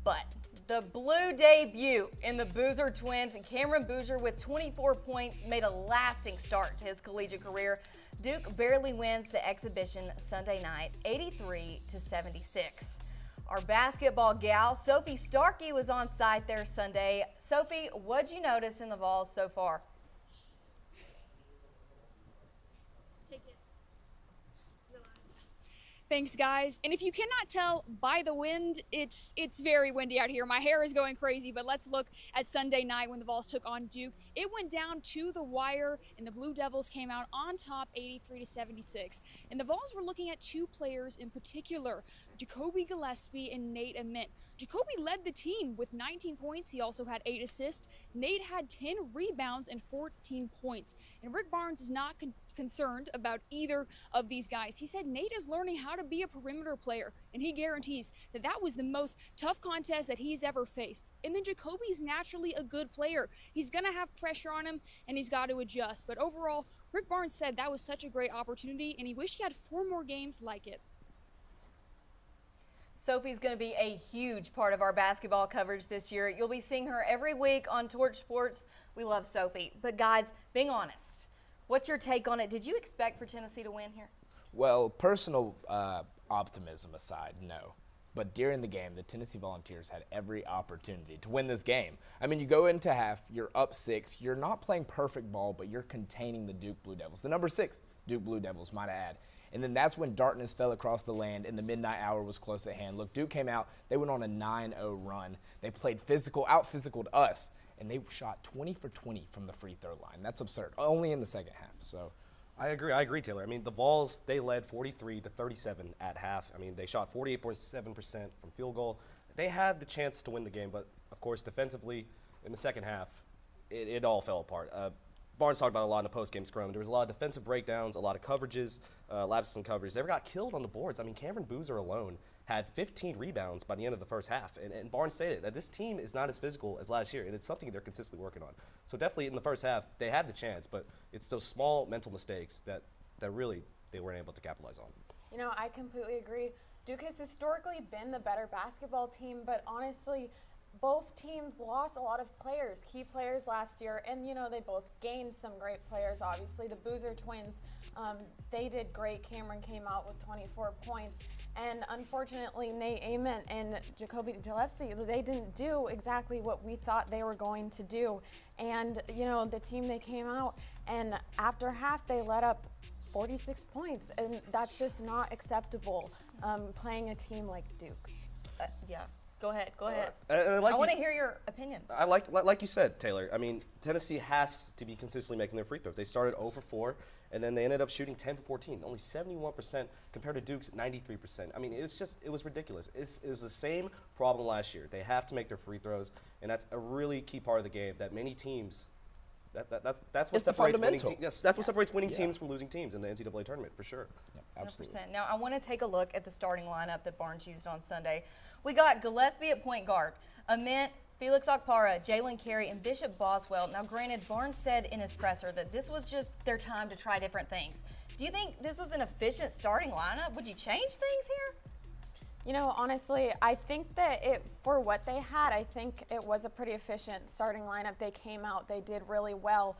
S12: But the blue debut in the Boozer twins, and Cameron Boozer with 24 points made a lasting start to his collegiate career. Duke barely wins the exhibition Sunday night, 83-76. Our basketball gal, Sophie Starkey, was on site there Sunday. Sophie, what'd you notice in the Vols so far?
S15: Thanks, guys. And if you cannot tell by the wind, it's very windy out here. My hair is going crazy, but let's look at Sunday night when the Vols took on Duke. It went down to the wire, and the Blue Devils came out on top 83-76. And the Vols were looking at 2 players in particular, Jacoby Gillespie and Nate Ament. Jacoby led the team with 19 points. He also had 8 assists. Nate had 10 rebounds and 14 points. And Rick Barnes is not concerned about either of these guys. He said Nate is learning how to be a perimeter player, and he guarantees that that was the most tough contest that he's ever faced. And then Jacoby's naturally a good player. He's going to have pressure on him, and he's got to adjust. But overall, Rick Barnes said that was such a great opportunity, and he wished he had 4 more games like it.
S12: Sophie's going to be a huge part of our basketball coverage this year. You'll be seeing her every week on Torch Sports. We love Sophie. But guys, being honest, what's your take on it? Did you expect for Tennessee to win here?
S14: Well, personal optimism aside, no. But during the game, the Tennessee Volunteers had every opportunity to win this game. I mean, you go into half, you're up 6. You're not playing perfect ball, but you're containing the Duke Blue Devils. The number 6 Duke Blue Devils, might I add. And then that's when darkness fell across the land and the midnight hour was close at hand. Look, Duke came out. They went on a 9-0 run. They played physical, out-physicaled us, and they shot 20 for 20 from the free throw line. That's absurd, only in the second half. So
S13: I agree, Taylor. I mean, the Vols, they led 43-37 at half. I mean, they shot 48.7% from field goal. They had the chance to win the game, but, of course, defensively in the second half, it all fell apart. Barnes talked about a lot in the post-game scrum. There was a lot of defensive breakdowns, a lot of coverages, lapses in coverage. They ever got killed on the boards. I mean, Cameron Boozer alone had 15 rebounds by the end of the first half. And Barnes stated that this team is not as physical as last year, and it's something they're consistently working on. So definitely in the first half, they had the chance, but it's those small mental mistakes that really they weren't able to capitalize on.
S16: You know, I completely agree. Duke has historically been the better basketball team, but honestly, both teams lost a lot of players, key players last year, and you know, they both gained some great players. Obviously, the Boozer twins, they did great. Cameron came out with 24 points, and unfortunately, Nate Ament and Jacoby Gillespie, they didn't do exactly what we thought they were going to do. And you know, the team, they came out, and after half, they let up 46 points, and that's just not acceptable playing a team like Duke.
S12: Yeah. Go ahead.
S13: I
S12: want to hear your opinion.
S13: I like you said, Taylor. I mean, Tennessee has to be consistently making their free throws. They started 0 for 4, and then they ended up shooting 10 for 14, only 71% compared to Duke's 93%. I mean, it was ridiculous. It was the same problem last year. They have to make their free throws, and that's a really key part of the game that many teams. That's what separates winning teams. Yes, that's what separates winning teams from losing teams in the NCAA tournament, for sure.
S14: Yep, absolutely.
S12: 100%. Now, I want to take a look at the starting lineup that Barnes used on Sunday. We got Gillespie at point guard, Ament, Felix Okpara, Jalen Carey, and Bishop Boswell. Now, granted, Barnes said in his presser that this was just their time to try different things. Do you think this was an efficient starting lineup? Would you change things here?
S16: You know, honestly, I think that for what they had, I think it was a pretty efficient starting lineup. They came out, they did really well.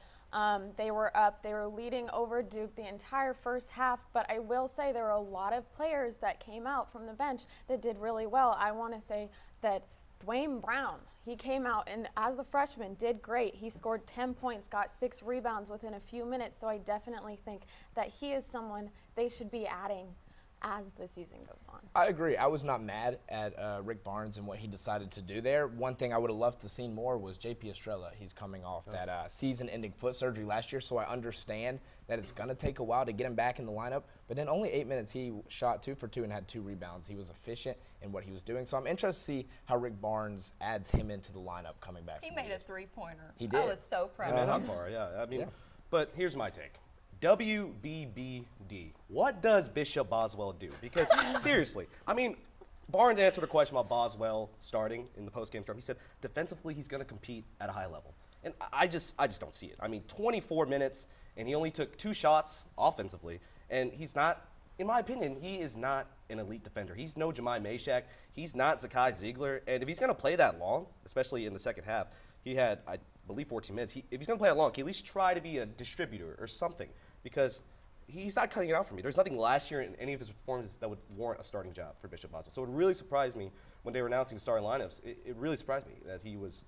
S16: They were up, they were leading over Duke the entire first half, but I will say there were a lot of players that came out from the bench that did really well. I want to say that Dwayne Brown, he came out and as a freshman did great. He scored 10 points, got 6 rebounds within a few minutes, so I definitely think that he is someone they should be adding as the season goes on.
S14: I agree. I was not mad at Rick Barnes and what he decided to do there. One thing I would have loved to see more was J.P. Estrella. He's coming off that season-ending foot surgery last year, so I understand that it's going to take a while to get him back in the lineup. But in only 8 minutes, he shot 2 for 2 and had 2 rebounds. He was efficient in what he was doing. So I'm interested to see how Rick Barnes adds him into the lineup coming back.
S12: He made a three-pointer.
S14: He did.
S12: I was so proud of him.
S13: I mean, but here's my take. WBBD. What does Bishop Boswell do? Because seriously, I mean, Barnes answered a question about Boswell starting in the postgame scrum. He said defensively he's going to compete at a high level, and I just don't see it. I mean, 24 minutes and he only took 2 shots offensively, and he's not. In my opinion, he is not an elite defender. He's no Jemai Mashak. He's not Zakai Ziegler. And if he's going to play that long, especially in the second half, he had, I believe, 14 minutes. If he's going to play that long, he at least try to be a distributor or something, because he's not cutting it out for me. There's nothing last year in any of his performances that would warrant a starting job for Bishop Boswell. So it really surprised me when they were announcing starting lineups. It really surprised me that he was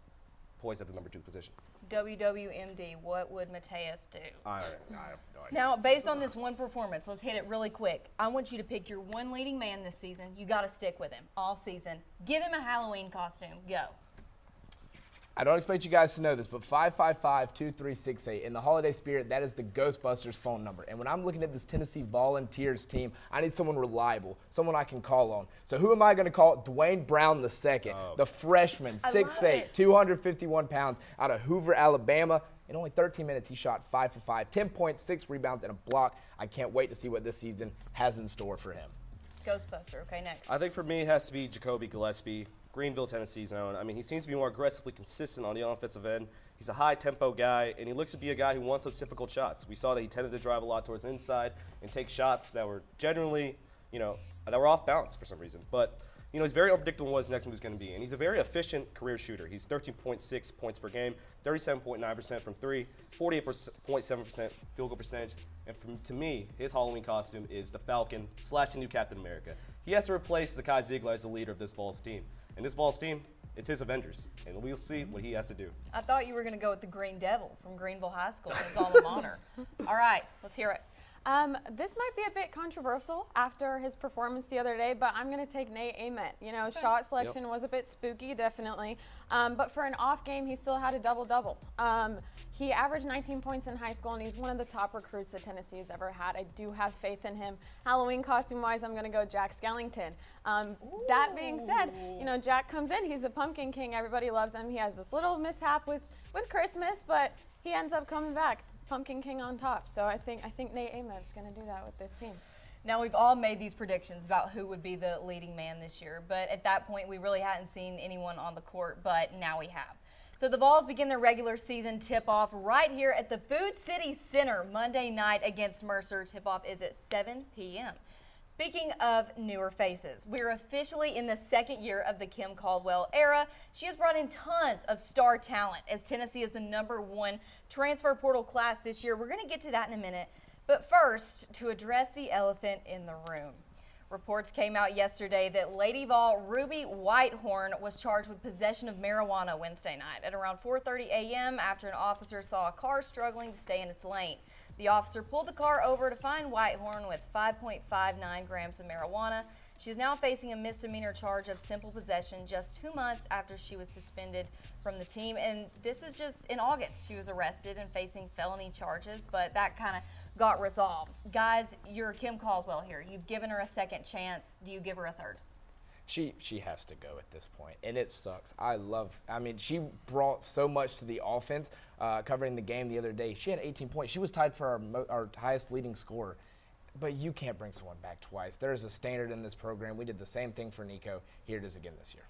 S13: poised at the number 2 position.
S12: WWMD, what would Mateus do?
S13: I have no idea.
S12: Now, based on this one performance, let's hit it really quick. I want you to pick your one leading man this season. You got to stick with him all season. Give him a Halloween costume. Go.
S14: I don't expect you guys to know this, but 555-2368. In the holiday spirit, that is the Ghostbusters phone number. And when I'm looking at this Tennessee Volunteers team, I need someone reliable, someone I can call on. So who am I going to call? Dwayne Brown II, the freshman, 6'8", 251 pounds, out of Hoover, Alabama. In only 13 minutes, he shot 5 for 5, 10 points, 6 rebounds, and a block. I can't wait to see what this season has in store for him.
S12: Ghostbuster. Okay, next.
S13: I think for me it has to be Jacoby Gillespie, Greenville, Tennessee's own. I mean, he seems to be more aggressively consistent on the offensive end. He's a high-tempo guy, and he looks to be a guy who wants those difficult shots. We saw that he tended to drive a lot towards the inside and take shots that were generally, that were off balance for some reason. But, he's very unpredictable what his next move is going to be. And he's a very efficient career shooter. He's 13.6 points per game, 37.9% from 3, 48.7% field goal percentage. And to me, his Halloween costume is the Falcon / the new Captain America. He has to replace Zakai Ziegler as the leader of this Vols team. And this Vols team, it's his Avengers. And we'll see what he has to do.
S12: I thought you were going to go with the Green Devil from Greenville High School, his alma mater. All right, let's hear it.
S16: This might be a bit controversial after his performance the other day, but I'm going to take Nate Ament. You know, shot selection was a bit spooky, definitely. But for an off game, he still had a double-double. He averaged 19 points in high school, and he's one of the top recruits that Tennessee has ever had. I do have faith in him. Halloween costume-wise, I'm going to go Jack Skellington. That being said, you know, Jack comes in. He's the Pumpkin King. Everybody loves him. He has this little mishap with Christmas, but he ends up coming back. Pumpkin King on top. So I think Nate Ament's going to do that with this team.
S12: Now, we've all made these predictions about who would be the leading man this year, but at that point, we really hadn't seen anyone on the court, but now we have. So the Vols begin their regular season tip-off right here at the Food City Center Monday night against Mercer. Tip-off is at 7 p.m. Speaking of newer faces, we're officially in the second year of the Kim Caldwell era. She has brought in tons of star talent as Tennessee is the #1 transfer portal class this year. We're going to get to that in a minute. But first, to address the elephant in the room. Reports came out yesterday that Lady Vol Ruby Whitehorn was charged with possession of marijuana Wednesday night at around 4:30 a.m. after an officer saw a car struggling to stay in its lane. The officer pulled the car over to find Whitehorn with 5.59 grams of marijuana. She is now facing a misdemeanor charge of simple possession just 2 months after she was suspended from the team. And this is just in August. She was arrested and facing felony charges, but that kind of got resolved. Guys, you're Kim Caldwell here. You've given her a second chance. Do you give her a third?
S14: She has to go at this point, and it sucks. I mean, she brought so much to the offense. Covering the game the other day, she had 18 points. She was tied for our highest leading scorer. But you can't bring someone back twice. There is a standard in this program. We did the same thing for Nico. Here it is again this year.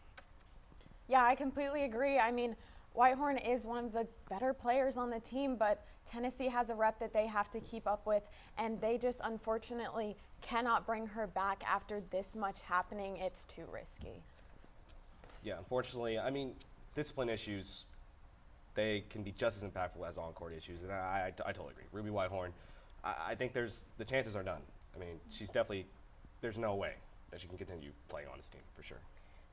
S16: Yeah, I completely agree. I mean, Whitehorn is one of the better players on the team, but Tennessee has a rep that they have to keep up with, and they just unfortunately cannot bring her back after this much happening. It's too risky.
S13: Yeah, unfortunately, I mean, discipline issues, they can be just as impactful as on-court issues, and I totally agree. Ruby Whitehorn, I think the chances are done. I mean, she's definitely, there's no way that she can continue playing on this team, for sure.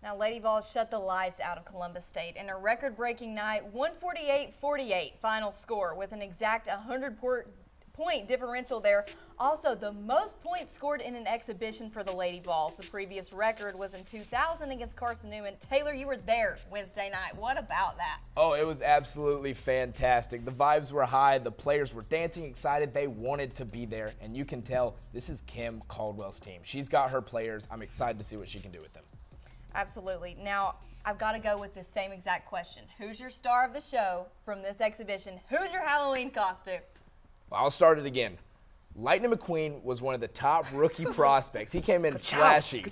S12: Now, Lady Vols shut the lights out of Columbus State in a record-breaking night, 148-48 final score with an exact 100-point differential there. Also, the most points scored in an exhibition for the Lady Vols. The previous record was in 2000 against Carson Newman. Taylor, you were there Wednesday night. What about that?
S14: Oh, it was absolutely fantastic. The vibes were high. The players were dancing, excited. They wanted to be there, and you can tell this is Kim Caldwell's team. She's got her players. I'm excited to see what she can do with them.
S12: Absolutely. Now, I've got to go with the same exact question. Who's your star of the show from this exhibition? Who's your Halloween costume?
S14: I'll start it again. Lightning McQueen was one of the top rookie prospects. He came in flashy,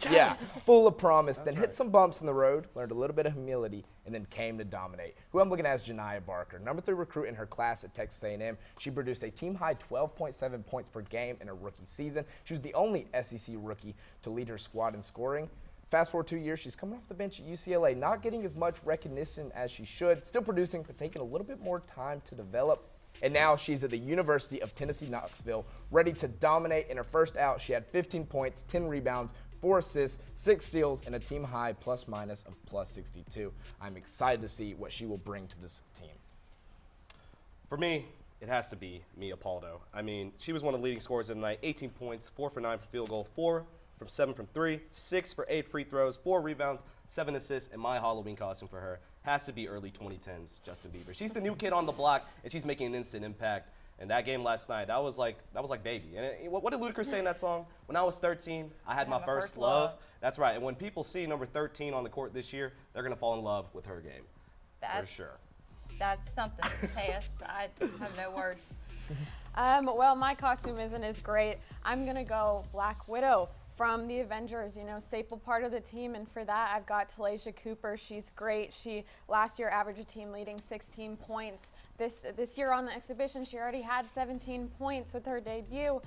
S14: full of promise, then hit some bumps in the road, learned a little bit of humility, and then came to dominate. Who I'm looking at is Janiah Barker, #3 recruit in her class at Texas A&M. She produced a team-high 12.7 points per game in her rookie season. She was the only SEC rookie to lead her squad in scoring. Fast forward 2 years, she's coming off the bench at UCLA, not getting as much recognition as she should, still producing, but taking a little bit more time to develop. And now she's at the University of Tennessee, Knoxville, ready to dominate. In her first out, she had 15 points, 10 rebounds, 4 assists, 6 steals, and a team-high plus-minus of +62. I'm excited to see what she will bring to this team.
S13: For me, it has to be Mia Paldo. I mean, she was one of the leading scorers of the night, 18 points, 4 for 9 for field goal, 4 from 7 from 3, 6 for 8 free throws, 4 rebounds, 7 assists, and my Halloween costume for her has to be early 2010s Justin Bieber. She's the new kid on the block, and she's making an instant impact. And that game last night, that was like baby. And what did Ludacris say in that song? When I was 13, I had my first love. That's right. And when people see number 13 on the court this year, they're going to fall in love with her game. For sure.
S12: That's something to taste. I have no words.
S16: Well, my costume isn't as great. I'm going to go Black Widow from the Avengers, you know, staple part of the team. And for that, I've got Talaysia Cooper. She's great. She last year averaged a team leading 16 points. This year on the exhibition, she already had 17 points with her debut.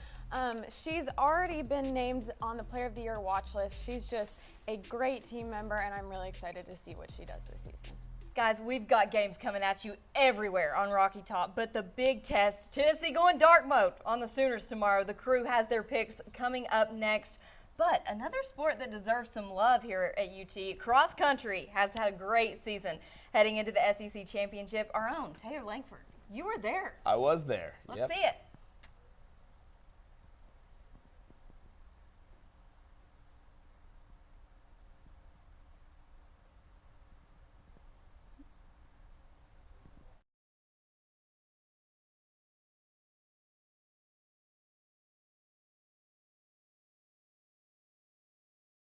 S16: She's already been named on the Player of the Year watch list. She's just a great team member, and I'm really excited to see what she does this season.
S12: Guys, we've got games coming at you everywhere on Rocky Top, but the big test, Tennessee going dark mode on the Sooners tomorrow. The crew has their picks coming up next. But another sport that deserves some love here at UT, cross country, has had a great season. Heading into the SEC Championship, our own Taylor Langford. You were there.
S14: I was there.
S12: Let's see it.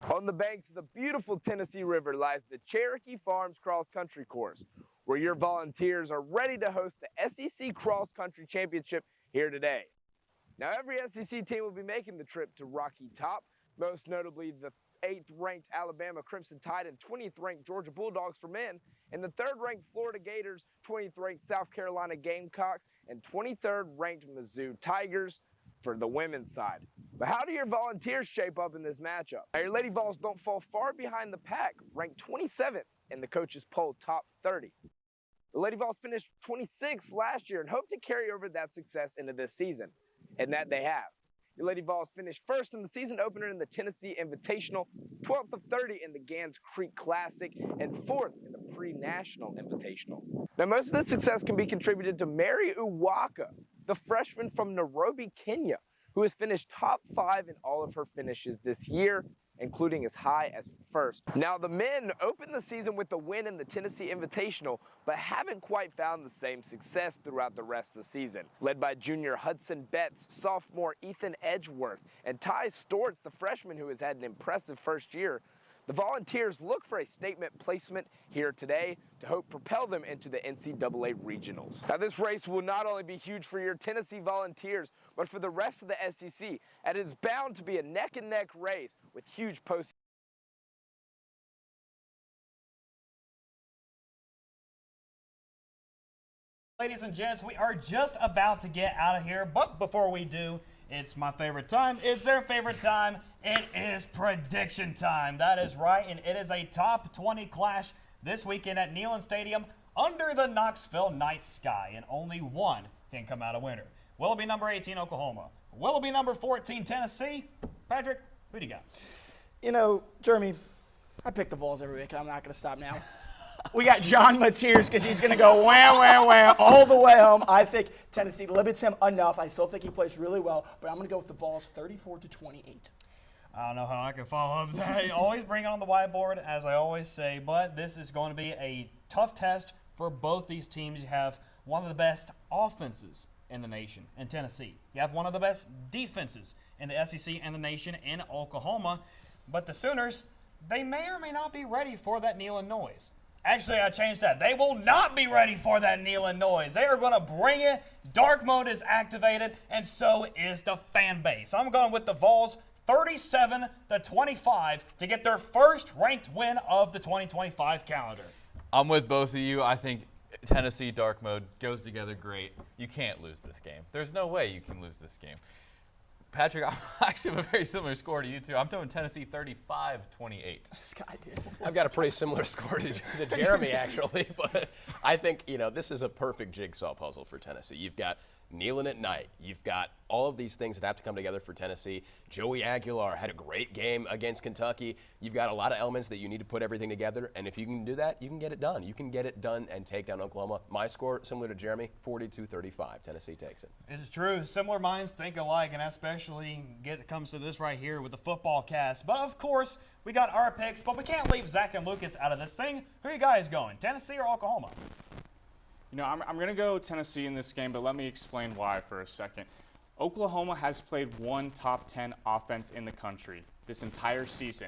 S14: On the banks of the beautiful Tennessee River lies the Cherokee Farms Cross Country Course, where your Volunteers are ready to host the SEC Cross Country Championship here today. Now, every SEC team will be making the trip to Rocky Top, most notably the 8th-ranked Alabama Crimson Tide and 20th-ranked Georgia Bulldogs for men, and the 3rd-ranked Florida Gators, 20th-ranked South Carolina Gamecocks, and 23rd-ranked Mizzou Tigers for the women's side. But how do your Volunteers shape up in this matchup? Now, your Lady Vols don't fall far behind the pack, ranked 27th in the coaches' poll top 30. The Lady Vols finished 26th last year and hope to carry over that success into this season, and that they have. Your Lady Vols finished 1st in the season opener in the Tennessee Invitational, 12th of 30 in the Gans Creek Classic, and 4th in the Pre-National Invitational. Now, most of this success can be contributed to Mary Uwaka, the freshman from Nairobi, Kenya, who has finished top 5 in all of her finishes this year, including as high as 1st. Now, the men opened the season with a win in the Tennessee Invitational, but haven't quite found the same success throughout the rest of the season. Led by junior Hudson Betts, sophomore Ethan Edgeworth, and Ty Storts, the freshman who has had an impressive first year, the Volunteers look for a statement placement here today to hope propel them into the NCAA regionals. Now, this race will not only be huge for your Tennessee Volunteers, but for the rest of the SEC, and it is bound to be a neck-and-neck race with huge post.
S1: Ladies and gents, we are just about to get out of here, but before we do, it's my favorite time. It's their favorite time. It is prediction time. That is right, and it is a top 20 clash this weekend at Neyland Stadium under the Knoxville night sky, and only one can come out a winner. Will it be number 18, Oklahoma? Will it be number 14, Tennessee? Patrick, who do you got?
S4: You know, Jeremy, I pick the Vols every week, and I'm not going to stop now. We got John Mateers because he's going to go wham, wham, wham all the way home. I think Tennessee limits him enough. I still think he plays really well, but I'm going to go with the Vols 34-28.
S1: I don't know how I can follow up that. Always bring it on the whiteboard, as I always say, but this is going to be a tough test for both these teams. You have one of the best offenses in the nation in Tennessee. You have one of the best defenses in the SEC and the nation in Oklahoma, but the Sooners, they may or may not be ready for that Neyland noise. Actually, I changed that. They will not be ready for that Neyland noise. They are going to bring it. Dark mode is activated, and so is the fan base. I'm going with the Vols 37-25 to get their first ranked win of the 2025 calendar.
S2: I'm with both of you. I think Tennessee dark mode goes together great. You can't lose this game. There's no way you can lose this game. Patrick, I actually have a very similar score to you two. I'm doing Tennessee 35-28.
S4: This guy did.
S3: I've got a pretty similar score to Jeremy, actually, but I think, you know, this is a perfect jigsaw puzzle for Tennessee. You've got Neyland at night. You've got all of these things that have to come together for Tennessee. Joey Aguilar had a great game against Kentucky. You've got a lot of elements that you need to put everything together, and if you can do that, you can get it done. You can get it done and take down Oklahoma. My score, similar to Jeremy, 42-35. Tennessee takes it.
S1: It is true. Similar minds think alike, and especially it comes to this right here with the football cast. But, of course, we got our picks, but we can't leave Zach and Lucas out of this thing. Who are you guys going, Tennessee or Oklahoma?
S5: You know, I'm going to go Tennessee in this game, but let me explain why for a second. Oklahoma has played one top 10 offense in the country this entire season.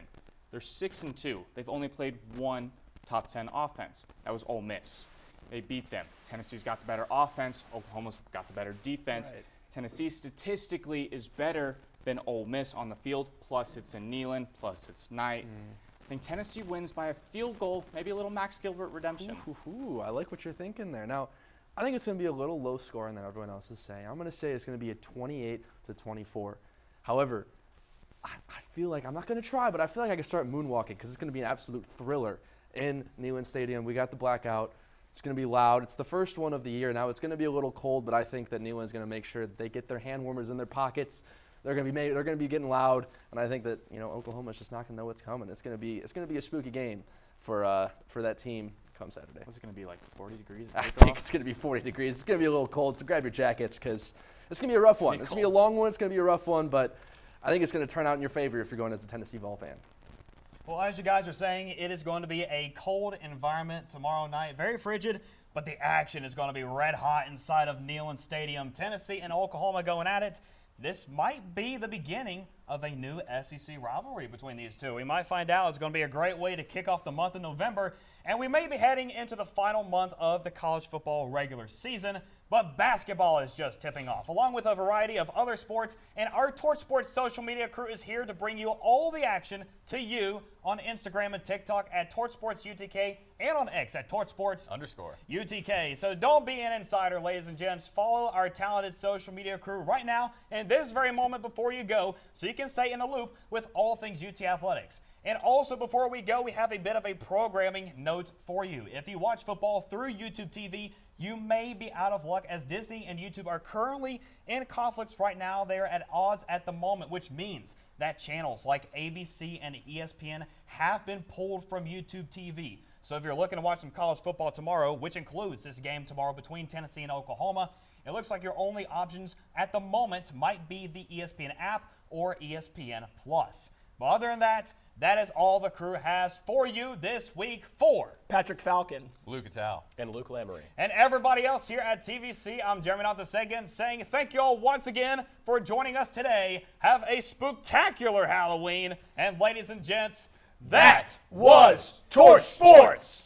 S5: They're 6-2. They've only played one top 10 offense. That was Ole Miss. They beat them. Tennessee's got the better offense. Oklahoma's got the better defense. Right. Tennessee statistically is better than Ole Miss on the field, plus it's in Neyland, plus it's night. I think Tennessee wins by a field goal, maybe a little Max Gilbert redemption.
S6: I like what you're thinking there. Now, I think it's going to be a little low scoring than everyone else is saying. I'm going to say it's going to be a 28-24. However, I feel like I'm not going to try, but I feel like I can start moonwalking because it's going to be an absolute thriller in Neyland Stadium. We got the blackout. It's going to be loud. It's the first one of the year. Now, it's going to be a little cold, but I think that Neyland's going to make sure that they get their hand warmers in their pockets. They're going to be getting loud, and I think that, you know, Oklahoma's just not going to know what's coming. It's going to be a spooky game for that team come Saturday.
S5: What's it going to be, like 40 degrees?
S6: I think it's going to be 40 degrees. It's going to be a little cold, so grab your jackets because it's going to be a rough one. It's going to be a long one. It's going to be a rough one, but I think it's going to turn out in your favor if you're going as a Tennessee Vol fan.
S1: Well, as you guys are saying, it is going to be a cold environment tomorrow night. Very frigid, but the action is going to be red hot inside of Neyland Stadium. Tennessee and Oklahoma going at it. This might be the beginning of a new SEC rivalry between these two. We might find out. It's going to be a great way to kick off the month of November, and we may be heading into the final month of the college football regular season, but basketball is just tipping off, along with a variety of other sports, and our Torch Sports social media crew is here to bring you all the action to you on Instagram and TikTok at Torch Sports UTK and on X at Torch Sports _UTK. So don't be an insider, ladies and gents. Follow our talented social media crew right now in this very moment before you go so you can stay in the loop with all things UT Athletics. And also, before we go, we have a bit of a programming note for you. If you watch football through YouTube TV, you may be out of luck as Disney and YouTube are currently in conflicts right now. They are at odds at the moment, which means that channels like ABC and ESPN have been pulled from YouTube TV. So if you're looking to watch some college football tomorrow, which includes this game tomorrow between Tennessee and Oklahoma, it looks like your only options at the moment might be the ESPN app or ESPN Plus. But other than that, that is all the crew has for you this week for
S4: Patrick Falcon,
S2: Luke Attal,
S3: and Luke Lamory,
S1: and everybody else here at TVC. I'm Jeremy Notthesegan saying thank you all once again for joining us today. Have a spooktacular Halloween. And ladies and gents, that was Torch Sports.